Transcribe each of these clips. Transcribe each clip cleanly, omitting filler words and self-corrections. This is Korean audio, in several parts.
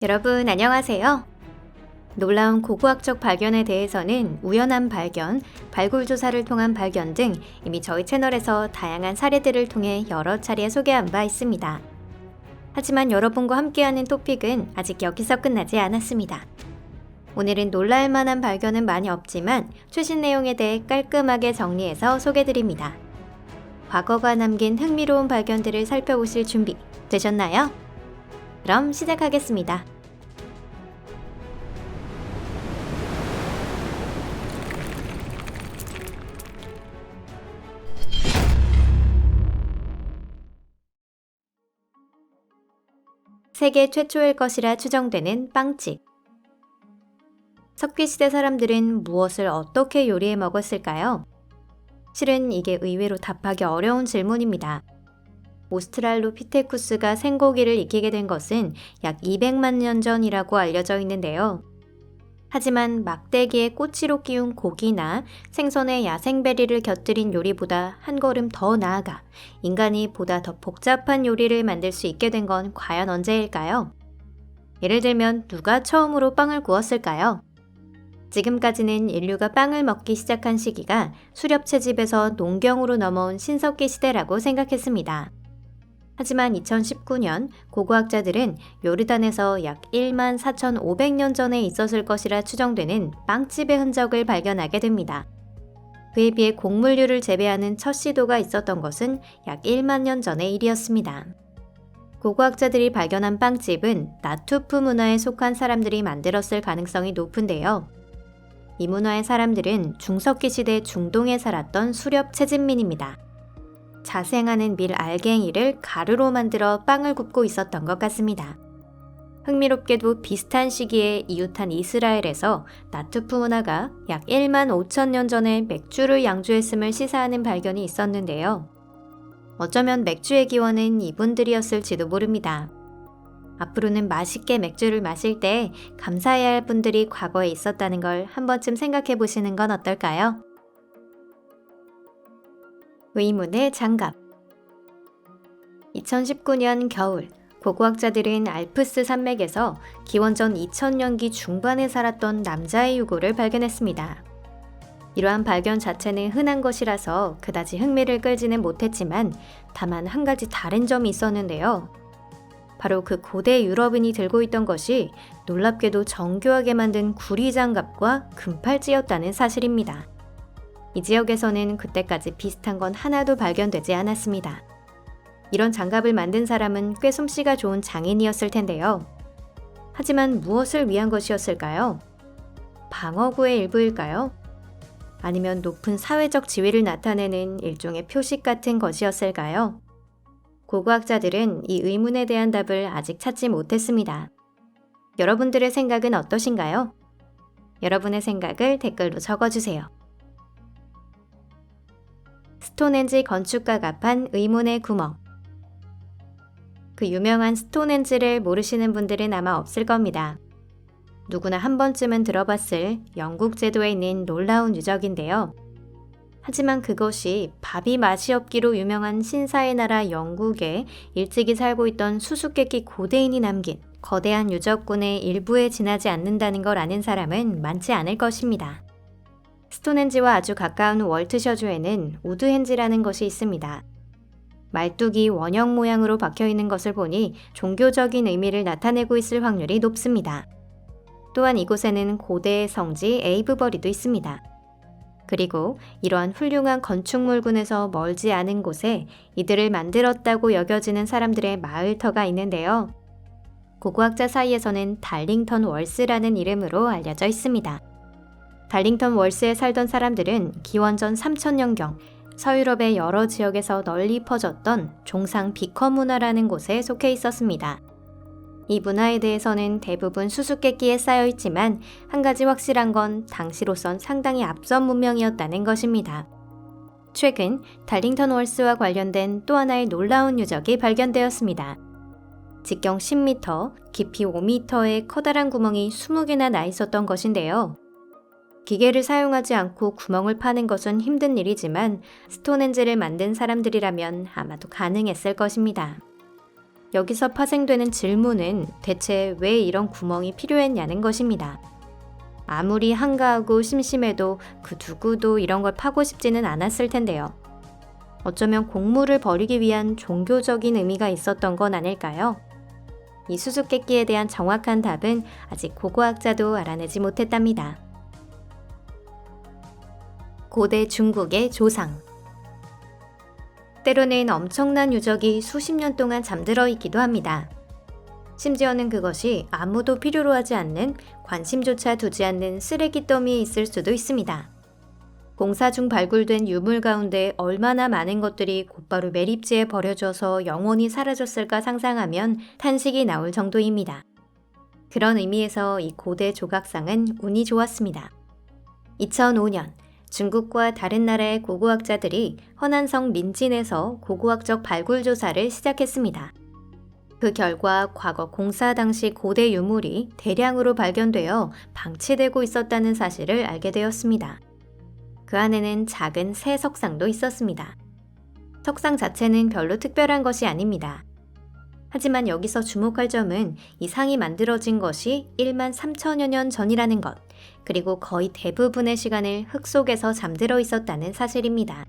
여러분 안녕하세요. 놀라운 고고학적 발견에 대해서는 우연한 발견, 발굴 조사를 통한 발견 등 이미 저희 채널에서 다양한 사례들을 통해 여러 차례 소개한 바 있습니다. 하지만 여러분과 함께하는 토픽은 아직 여기서 끝나지 않았습니다. 오늘은 놀랄 만한 발견은 많이 없지만 최신 내용에 대해 깔끔하게 정리해서 소개드립니다. 과거가 남긴 흥미로운 발견들을 살펴보실 준비 되셨나요? 그럼 시작하겠습니다. 세계 최초일 것이라 추정되는 빵집. 석기시대 사람들은 무엇을 어떻게 요리해 먹었을까요? 실은 이게 의외로 답하기 어려운 질문입니다. 오스트랄로피테쿠스가 생고기를 익히게 된 것은 약 200만 년 전이라고 알려져 있는데요. 하지만 막대기에 꼬치로 끼운 고기나 생선에 야생베리를 곁들인 요리보다 한 걸음 더 나아가 인간이 보다 더 복잡한 요리를 만들 수 있게 된 건 과연 언제일까요? 예를 들면 누가 처음으로 빵을 구웠을까요? 지금까지는 인류가 빵을 먹기 시작한 시기가 수렵채집에서 농경으로 넘어온 신석기 시대라고 생각했습니다. 하지만 2019년 고고학자들은 요르단에서 약 1만 4,500년 전에 있었을 것이라 추정되는 빵집의 흔적을 발견하게 됩니다. 그에 비해 곡물류를 재배하는 첫 시도가 있었던 것은 약 1만 년 전의 일이었습니다. 고고학자들이 발견한 빵집은 나투프 문화에 속한 사람들이 만들었을 가능성이 높은데요. 이 문화의 사람들은 중석기 시대 중동에 살았던 수렵 채집민입니다. 자생하는 밀 알갱이를 가루로 만들어 빵을 굽고 있었던 것 같습니다. 흥미롭게도 비슷한 시기에 이웃한 이스라엘에서 나투프 문화가 약 1만 5천 년 전에 맥주를 양조했음을 시사하는 발견이 있었는데요. 어쩌면 맥주의 기원은 이분들이었을지도 모릅니다. 앞으로는 맛있게 맥주를 마실 때 감사해야 할 분들이 과거에 있었다는 걸 한 번쯤 생각해 보시는 건 어떨까요? 의문의 장갑. 2019년 겨울, 고고학자들은 알프스 산맥에서 기원전 2000년기 중반에 살았던 남자의 유골을 발견했습니다. 이러한 발견 자체는 흔한 것이라서 그다지 흥미를 끌지는 못했지만 다만 한 가지 다른 점이 있었는데요. 바로 그 고대 유럽인이 들고 있던 것이 놀랍게도 정교하게 만든 구리장갑과 금팔찌였다는 사실입니다. 이 지역에서는 그때까지 비슷한 건 하나도 발견되지 않았습니다. 이런 장갑을 만든 사람은 꽤 솜씨가 좋은 장인이었을 텐데요. 하지만 무엇을 위한 것이었을까요? 방어구의 일부일까요? 아니면 높은 사회적 지위를 나타내는 일종의 표식 같은 것이었을까요? 고고학자들은 이 의문에 대한 답을 아직 찾지 못했습니다. 여러분들의 생각은 어떠신가요? 여러분의 생각을 댓글로 적어주세요. 스톤헨지 건축가가 판 의문의 구멍. 그 유명한 스톤헨지를 모르시는 분들은 아마 없을 겁니다. 누구나 한 번쯤은 들어봤을 영국 제도에 있는 놀라운 유적인데요. 하지만 그것이 밥이 맛이 없기로 유명한 신사의 나라 영국에 일찍이 살고 있던 수수께끼 고대인이 남긴 거대한 유적군의 일부에 지나지 않는다는 걸 아는 사람은 많지 않을 것입니다. 스톤헨지와 아주 가까운 월트셔주에는 우드헨지라는 것이 있습니다. 말뚝이 원형 모양으로 박혀있는 것을 보니 종교적인 의미를 나타내고 있을 확률이 높습니다. 또한 이곳에는 고대의 성지 에이브버리도 있습니다. 그리고 이러한 훌륭한 건축물군에서 멀지 않은 곳에 이들을 만들었다고 여겨지는 사람들의 마을터가 있는데요. 고고학자 사이에서는 달링턴 월스라는 이름으로 알려져 있습니다. 달링턴 월스에 살던 사람들은 기원전 3000년경 서유럽의 여러 지역에서 널리 퍼졌던 종상 비커 문화라는 곳에 속해 있었습니다. 이 문화에 대해서는 대부분 수수께끼에 쌓여 있지만 한 가지 확실한 건 당시로선 상당히 앞선 문명이었다는 것입니다. 최근 달링턴 월스와 관련된 또 하나의 놀라운 유적이 발견되었습니다. 직경 10m, 깊이 5m의 커다란 구멍이 20개나 나 있었던 것인데요. 기계를 사용하지 않고 구멍을 파는 것은 힘든 일이지만 스톤헨지를 만든 사람들이라면 아마도 가능했을 것입니다. 여기서 파생되는 질문은 대체 왜 이런 구멍이 필요했냐는 것입니다. 아무리 한가하고 심심해도 그 누구도 이런 걸 파고 싶지는 않았을 텐데요. 어쩌면 공물을 버리기 위한 종교적인 의미가 있었던 건 아닐까요? 이 수수께끼에 대한 정확한 답은 아직 고고학자도 알아내지 못했답니다. 고대 중국의 조상. 때로는 엄청난 유적이 수십 년 동안 잠들어 있기도 합니다. 심지어는 그것이 아무도 필요로 하지 않는, 관심조차 두지 않는 쓰레기 더미에 있을 수도 있습니다. 공사 중 발굴된 유물 가운데 얼마나 많은 것들이 곧바로 매립지에 버려져서 영원히 사라졌을까 상상하면 탄식이 나올 정도입니다. 그런 의미에서 이 고대 조각상은 운이 좋았습니다. 2005년 중국과 다른 나라의 고고학자들이 허난성 린진에서 고고학적 발굴 조사를 시작했습니다. 그 결과 과거 공사 당시 고대 유물이 대량으로 발견되어 방치되고 있었다는 사실을 알게 되었습니다. 그 안에는 작은 새 석상도 있었습니다. 석상 자체는 별로 특별한 것이 아닙니다. 하지만 여기서 주목할 점은 이 상이 만들어진 것이 1만 3천여 년 전이라는 것, 그리고 거의 대부분의 시간을 흙 속에서 잠들어 있었다는 사실입니다.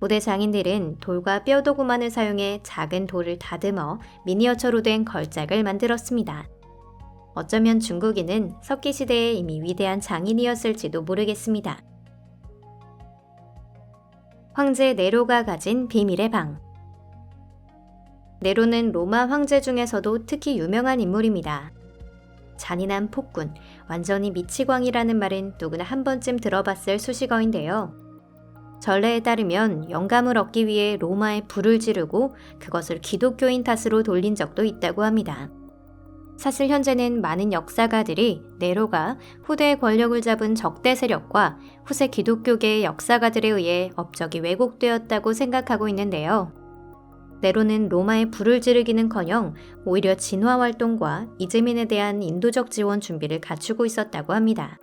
고대 장인들은 돌과 뼈도구만을 사용해 작은 돌을 다듬어 미니어처로 된 걸작을 만들었습니다. 어쩌면 중국인은 석기 시대에 이미 위대한 장인이었을지도 모르겠습니다. 황제 네로가 가진 비밀의 방. 네로는 로마 황제 중에서도 특히 유명한 인물입니다. 잔인한 폭군, 완전히 미치광이라는 말은 누구나 한 번쯤 들어봤을 수식어인데요. 전례에 따르면 영감을 얻기 위해 로마에 불을 지르고 그것을 기독교인 탓으로 돌린 적도 있다고 합니다. 사실 현재는 많은 역사가들이 네로가 후대의 권력을 잡은 적대 세력과 후세 기독교계의 역사가들에 의해 업적이 왜곡되었다고 생각하고 있는데요. 네로는 로마에 불을 지르기는커녕 오히려 진화 활동과 이즈민에 대한 인도적 지원 준비를 갖추고 있었다고 합니다.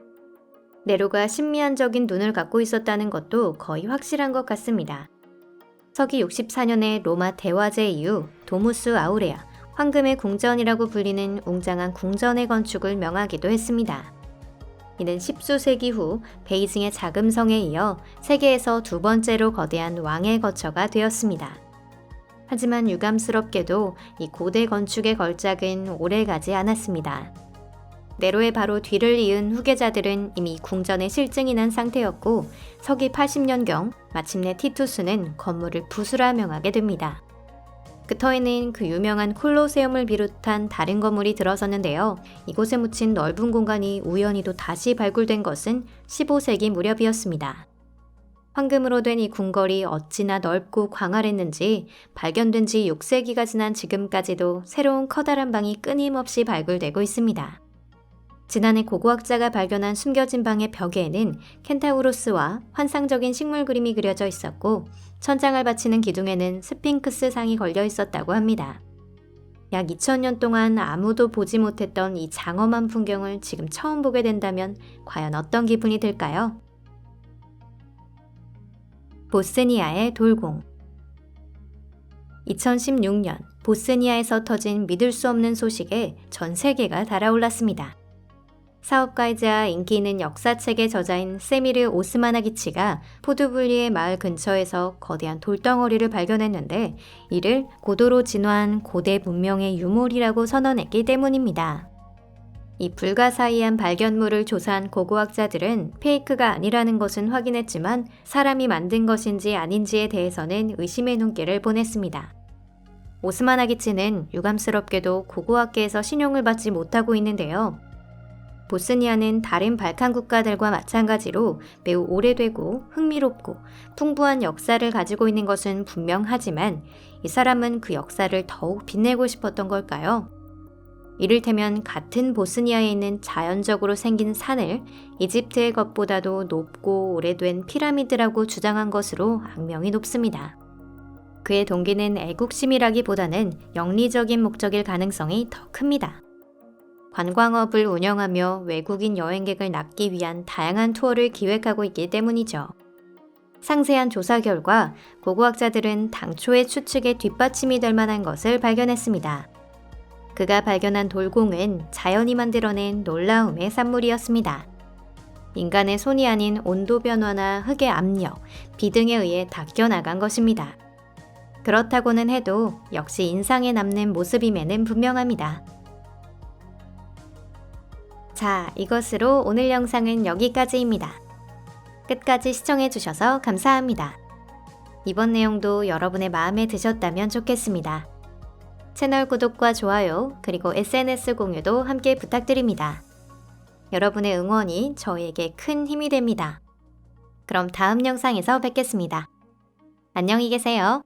네로가 신미한적인 눈을 갖고 있었다는 것도 거의 확실한 것 같습니다. 서기 64년의 로마 대화제 이후 도무스 아우레아, 황금의 궁전이라고 불리는 웅장한 궁전의 건축을 명하기도 했습니다. 이는 10수세기 후 베이징의 자금성에 이어 세계에서 두 번째로 거대한 왕의 거처가 되었습니다. 하지만 유감스럽게도 이 고대 건축의 걸작은 오래가지 않았습니다. 네로의 바로 뒤를 이은 후계자들은 이미 궁전에 실증이 난 상태였고 서기 80년경 마침내 티투스는 건물을 부수라 명하게 됩니다. 그 터에는 그 유명한 콜로세움을 비롯한 다른 건물이 들어섰는데요. 이곳에 묻힌 넓은 공간이 우연히도 다시 발굴된 것은 15세기 무렵이었습니다. 황금으로 된 이 궁궐이 어찌나 넓고 광활했는지 발견된 지 6세기가 지난 지금까지도 새로운 커다란 방이 끊임없이 발굴되고 있습니다. 지난해 고고학자가 발견한 숨겨진 방의 벽에는 켄타우로스와 환상적인 식물 그림이 그려져 있었고 천장을 받치는 기둥에는 스핑크스 상이 걸려 있었다고 합니다. 약 2000년 동안 아무도 보지 못했던 이 장엄한 풍경을 지금 처음 보게 된다면 과연 어떤 기분이 들까요? 보스니아의 돌공. 2016년 보스니아에서 터진 믿을 수 없는 소식에 전 세계가 달아올랐습니다. 사업가이자 인기 있는 역사책의 저자인 세미르 오스마나기치가 포두블리의 마을 근처에서 거대한 돌덩어리를 발견했는데 이를 고도로 진화한 고대 문명의 유물이라고 선언했기 때문입니다. 이 불가사의한 발견물을 조사한 고고학자들은 페이크가 아니라는 것은 확인했지만 사람이 만든 것인지 아닌지에 대해서는 의심의 눈길을 보냈습니다. 오스마나기치는 유감스럽게도 고고학계에서 신용을 받지 못하고 있는데요. 보스니아는 다른 발칸 국가들과 마찬가지로 매우 오래되고 흥미롭고 풍부한 역사를 가지고 있는 것은 분명하지만 이 사람은 그 역사를 더욱 빛내고 싶었던 걸까요? 이를테면 같은 보스니아에 있는 자연적으로 생긴 산을 이집트의 것보다도 높고 오래된 피라미드라고 주장한 것으로 악명이 높습니다. 그의 동기는 애국심이라기보다는 영리적인 목적일 가능성이 더 큽니다. 관광업을 운영하며 외국인 여행객을 납기 위한 다양한 투어를 기획하고 있기 때문이죠. 상세한 조사 결과 고고학자들은 당초의 추측에 뒷받침이 될 만한 것을 발견했습니다. 그가 발견한 돌공은 자연이 만들어낸 놀라움의 산물이었습니다. 인간의 손이 아닌 온도 변화나 흙의 압력, 비 등에 의해 닦여나간 것입니다. 그렇다고는 해도 역시 인상에 남는 모습임에는 분명합니다. 자, 이것으로 오늘 영상은 여기까지입니다. 끝까지 시청해주셔서 감사합니다. 이번 내용도 여러분의 마음에 드셨다면 좋겠습니다. 채널 구독과 좋아요, 그리고 SNS 공유도 함께 부탁드립니다. 여러분의 응원이 저에게 큰 힘이 됩니다. 그럼 다음 영상에서 뵙겠습니다. 안녕히 계세요.